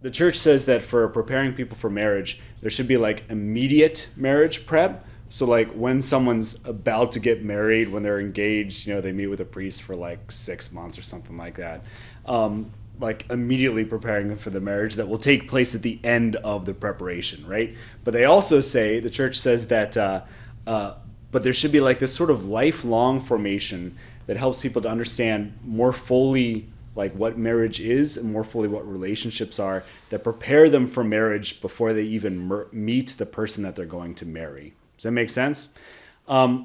the church says that for preparing people for marriage, there should be like immediate marriage prep. So like when someone's about to get married, when they're engaged, they meet with a priest for like 6 months or something like that. Like immediately preparing them for the marriage that will take place at the end of the preparation, right? But they also say, the church says that, but there should be like this sort of lifelong formation that helps people to understand more fully like what marriage is and more fully what relationships are, that prepare them for marriage before they even meet the person that they're going to marry. Does that make sense?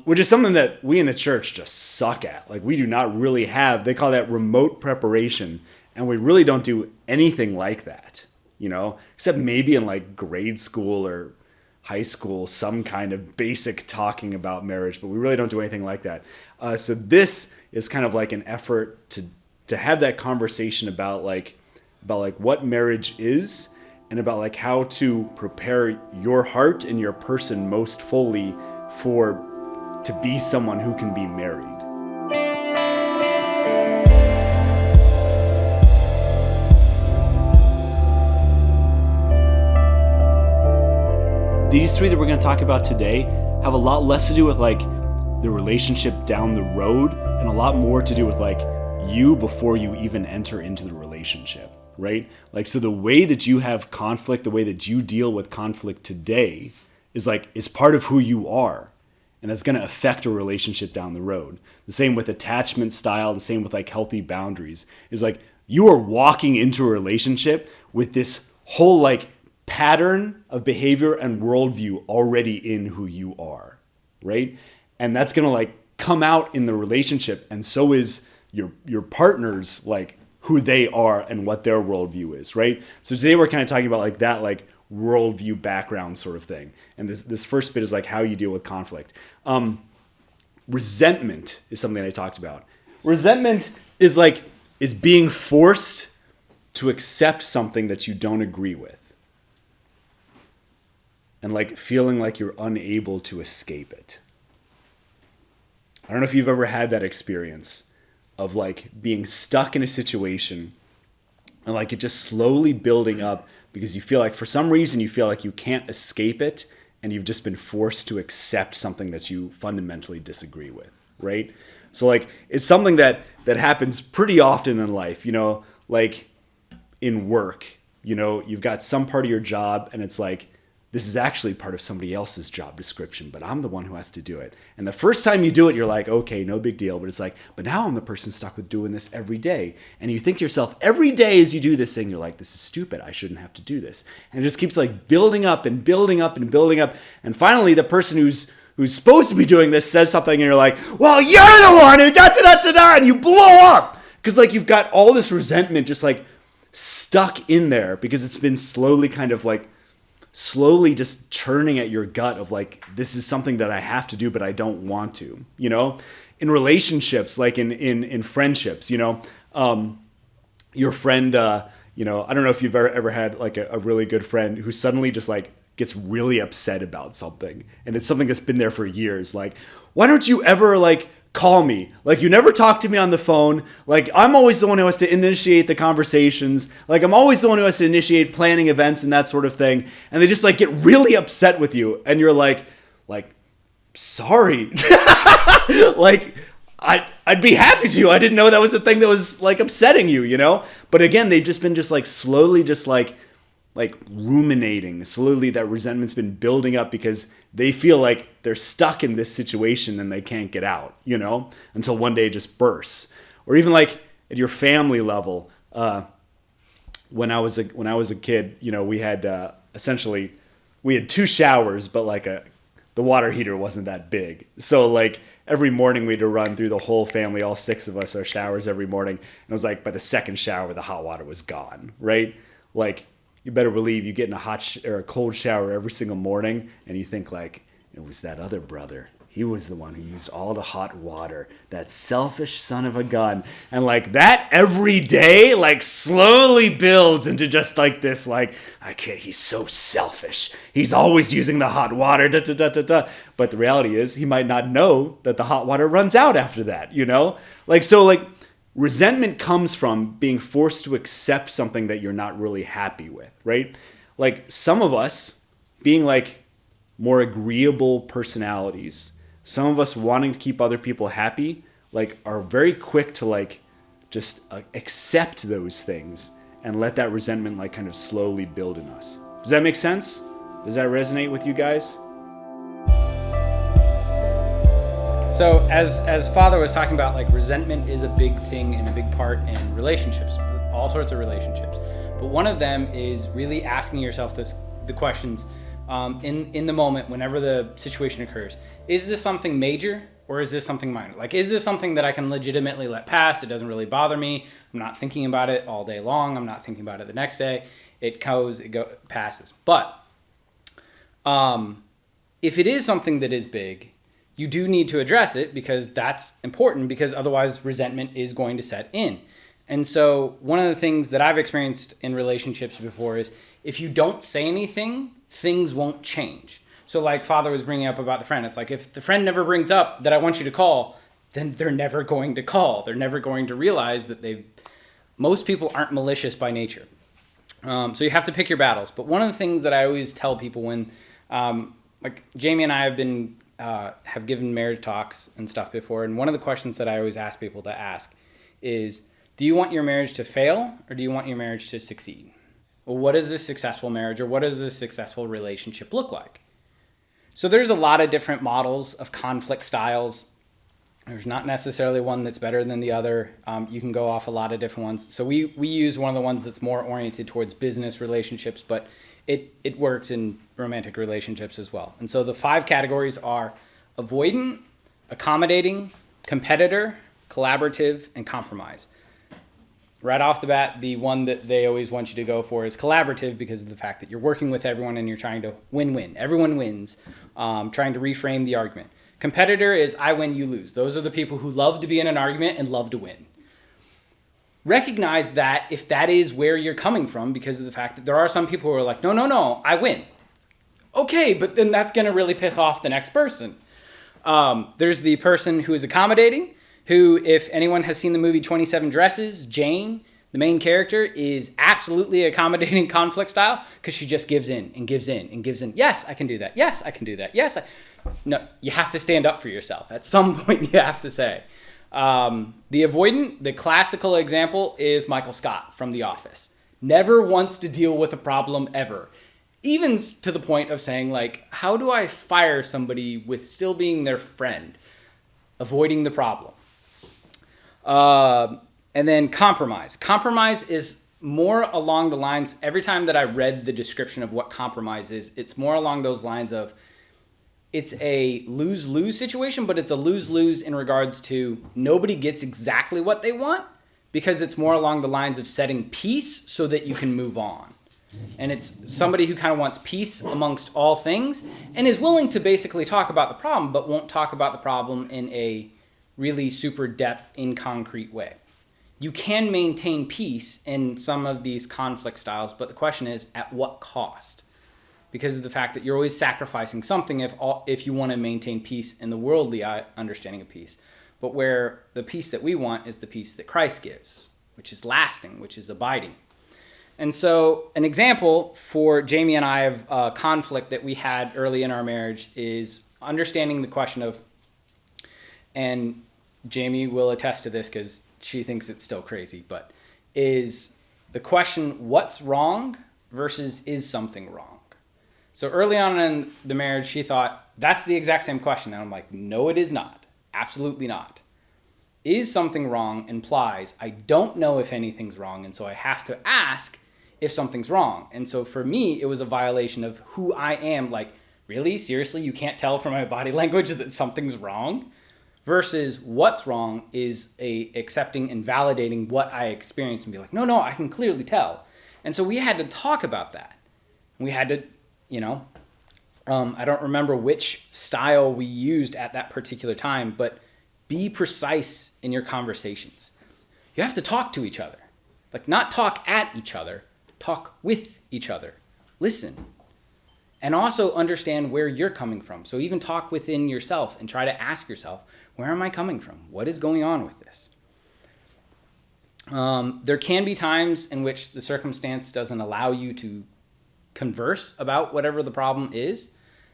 Which is something that we in the church just suck at. Like we do not really have, they call that remote preparation. And we really don't do anything like that, except maybe in like grade school or high school, some kind of basic talking about marriage, but we really don't do anything like that. So this is kind of like an effort to have that conversation about what marriage is and about like how to prepare your heart and your person most fully to be someone who can be married. These three that we're going to talk about today have a lot less to do with like the relationship down the road and a lot more to do with like you before you even enter into the relationship, right? Like, so the way that you have conflict, the way that you deal with conflict today is part of who you are. And that's going to affect a relationship down the road. The same with attachment style, the same with like healthy boundaries, is like you are walking into a relationship with this whole like pattern of behavior and worldview already in who you are, right? And that's going to like come out in the relationship. And so is your partner's like who they are and what their worldview is, right? So today we're kind of talking about like that, like worldview background sort of thing. And this first bit is like how you deal with conflict. Resentment is something I talked about. Resentment is being forced to accept something that you don't agree with. And like feeling like you're unable to escape it. I don't know if you've ever had that experience of like being stuck in a situation and like it just slowly building up because you feel like for some reason you feel like you can't escape it and you've just been forced to accept something that you fundamentally disagree with, right? So like it's something that happens pretty often in life, like in work, you've got some part of your job and it's like, this is actually part of somebody else's job description, but I'm the one who has to do it. And the first time you do it, you're like, okay, no big deal. But it's like, but now I'm the person stuck with doing this every day. And you think to yourself, every day as you do this thing, you're like, this is stupid. I shouldn't have to do this. And it just keeps like building up and building up and building up. And finally, the person who's supposed to be doing this says something and you're like, well, you're the one who da-da-da-da-da, and you blow up. Because like you've got all this resentment just like stuck in there because it's been slowly just churning at your gut of like, this is something that I have to do, but I don't want to, in relationships, like in friendships, your friend, I don't know if you've ever had like a really good friend who suddenly just like gets really upset about something. And it's something that's been there for years. Like, why don't you ever like call me? Like, you never talk to me on the phone. Like, I'm always the one who has to initiate the conversations. Like, I'm always the one who has to initiate planning events and that sort of thing. And they just like get really upset with you. And you're like, sorry. Like, I'd be happy to. I didn't know that was the thing that was like upsetting you, But again, they've just been just like slowly just like ruminating. Slowly that resentment's been building up because they feel like they're stuck in this situation and they can't get out, until one day it just bursts. Or even like at your family level, when I was a kid, we had essentially we had two showers, but like the water heater wasn't that big. So like every morning we had to run through the whole family, all six of us, our showers every morning. And it was like by the second shower, the hot water was gone, right? Like, you better believe you get in a hot or a cold shower every single morning and you think like, it was that other brother. He was the one who used all the hot water, that selfish son of a gun. And like that every day, like slowly builds into just like this, like, okay, he's so selfish. He's always using the hot water, da, da, da, da, da. But the reality is he might not know that the hot water runs out after that, Like, so like Resentment comes from being forced to accept something that you're not really happy with, right? Like some of us being like more agreeable personalities, some of us wanting to keep other people happy, like are very quick to like just accept those things and let that resentment like kind of slowly build in us. Does that make sense? Does that resonate with you guys? So as Father was talking about, like resentment is a big thing and a big part in relationships, all sorts of relationships. But one of them is really asking yourself the questions in the moment whenever the situation occurs. Is this something major or is this something minor? Like, is this something that I can legitimately let pass? It doesn't really bother me. I'm not thinking about it all day long. I'm not thinking about it the next day. It passes. But if it is something that is big, you do need to address it because that's important, because otherwise resentment is going to set in. And so one of the things that I've experienced in relationships before is if you don't say anything, things won't change. So like Father was bringing up about the friend, it's like if the friend never brings up that I want you to call, then they're never going to call. They're never going to realize that most people aren't malicious by nature. So you have to pick your battles. But one of the things that I always tell people when, like Jamie and I have given marriage talks and stuff before, and one of the questions that I always ask people to ask is, do you want your marriage to fail or do you want your marriage to succeed? Well, what does a successful marriage or what does a successful relationship look like? So there's a lot of different models of conflict styles. There's not necessarily one that's better than the other. You can go off a lot of different ones. So we use one of the ones that's more oriented towards business relationships, but it works in romantic relationships as well. And so the 5 categories are avoidant, accommodating, competitor, collaborative, and compromise. Right off the bat, the one that they always want you to go for is collaborative because of the fact that you're working with everyone and you're trying to win-win. Everyone wins, trying to reframe the argument. Competitor is I win, you lose. Those are the people who love to be in an argument and love to win. Recognize that if that is where you're coming from because of the fact that there are some people who are like, no, I win. Okay, but then that's going to really piss off the next person. There's the person who is accommodating, who, if anyone has seen the movie 27 Dresses, Jane, the main character, is absolutely accommodating conflict style because she just gives in and gives in and gives in. Yes, I can do that. Yes, I can do that. Yes. No, you have to stand up for yourself. At some point, you have to say. The avoidant, the classical example is Michael Scott from The Office. Never wants to deal with a problem ever. Even to the point of saying, like, how do I fire somebody with still being their friend? Avoiding the problem. And then compromise. Compromise is more along the lines, every time that I read the description of what compromise is, it's more along those lines of, it's a lose-lose situation, but it's a lose-lose in regards to nobody gets exactly what they want because it's more along the lines of setting peace so that you can move on. And it's somebody who kind of wants peace amongst all things and is willing to basically talk about the problem, but won't talk about the problem in a really super depth, in concrete way. You can maintain peace in some of these conflict styles, but the question is, at what cost? Because of the fact that you're always sacrificing something if you want to maintain peace in the worldly understanding of peace. But where the peace that we want is the peace that Christ gives, which is lasting, which is abiding. And so an example for Jamie and I of a conflict that we had early in our marriage is understanding the question of, and Jamie will attest to this because she thinks it's still crazy, but is the question, what's wrong versus is something wrong? So early on in the marriage, she thought, that's the exact same question. And I'm like, no, it is not. Absolutely not. Is something wrong implies I don't know if anything's wrong, and so I have to ask if something's wrong. And so for me, it was a violation of who I am. Like, really? Seriously? You can't tell from my body language that something's wrong? Versus what's wrong is accepting and validating what I experienced and be like, no, I can clearly tell. And so we had to talk about that. We had to, I don't remember which style we used at that particular time, but be precise in your conversations. You have to talk to each other. Like, not talk at each other, talk with each other. Listen. And also understand where you're coming from. So even talk within yourself and try to ask yourself, where am I coming from? What is going on with this? There can be times in which the circumstance doesn't allow you to converse about whatever the problem is.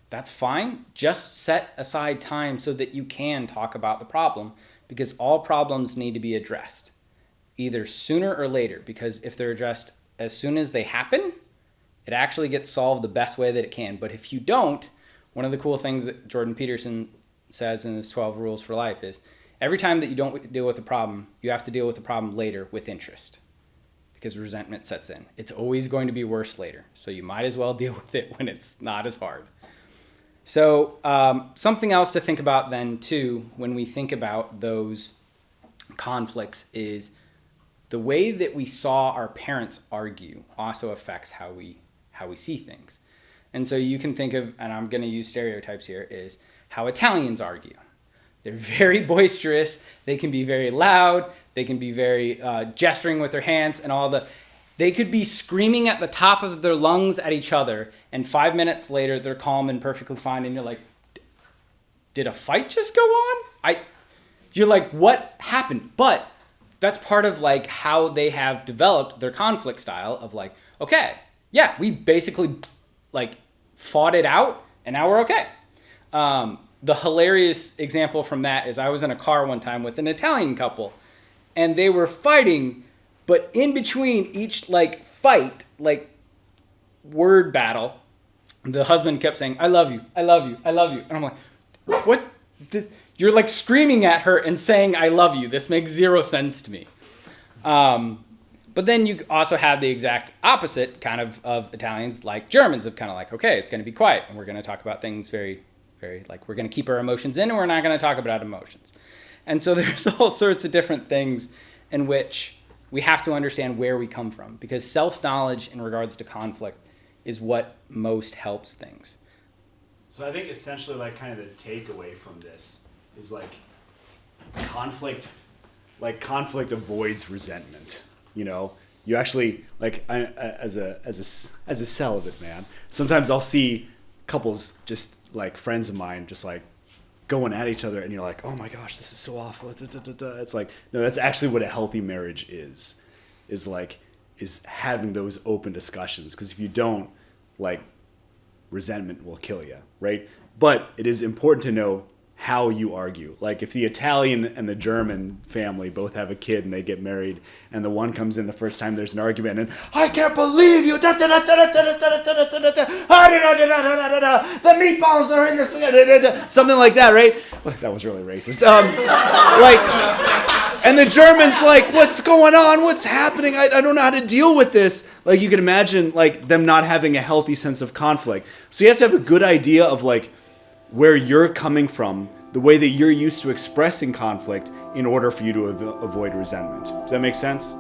That's fine. Just set aside time so that you can talk about the problem, because all problems need to be addressed either sooner or later, because if they're addressed as soon as they happen, it actually gets solved the best way that it can. But if you don't, one of the cool things that Jordan Peterson says in his 12 Rules for Life is every time that you don't deal with the problem, you have to deal with the problem later with interest, because resentment sets in. It's always going to be worse later. So you might as well deal with it when it's not as hard. So something else to think about then too, when we think about those conflicts, is the way that we saw our parents argue also affects how we see things. And so you can think of, and I'm going to use stereotypes here, is how Italians argue. They're very boisterous. They can be very loud. They can be very gesturing with their hands and all the... They could be screaming at the top of their lungs at each other, and 5 minutes later, they're calm and perfectly fine, and you're like, did a fight just go on? You're like, what happened? But that's part of like how they have developed their conflict style of like, okay, yeah, we basically like fought it out, and now we're okay. The hilarious example from that is I was in a car one time with an Italian couple, and they were fighting, but in between each like fight, like word battle, the husband kept saying, I love you, I love you, I love you. And I'm like, what? You're like screaming at her and saying, I love you. This makes zero sense to me. But then you also have the exact opposite kind of Italians, like Germans, of kind of like, okay, it's going to be quiet, and we're going to talk about things very, very, like, we're going to keep our emotions in, and we're not going to talk about emotions. And so there's all sorts of different things in which we have to understand where we come from, because self-knowledge in regards to conflict is what most helps things. So I think essentially like kind of the takeaway from this is like conflict avoids resentment. You know, you actually like as a celibate man, sometimes I'll see couples, just like friends of mine, just like going at each other, and you're like, oh my gosh, this is so awful. It's like, no, that's actually what a healthy marriage is having those open discussions. Because if you don't, like, resentment will kill you, right? But it is important to know how you argue. Like if the Italian and the German family both have a kid and they get married, and the one comes in the first time there's an argument, and I can't believe you, the meatballs are in this, something like that, right? That was really racist. And the German's like, what's going on? What's happening? I don't know how to deal with this. Like you can imagine like them not having a healthy sense of conflict. So you have to have a good idea of like where you're coming from, the way that you're used to expressing conflict in order for you to avoid resentment. Does that make sense?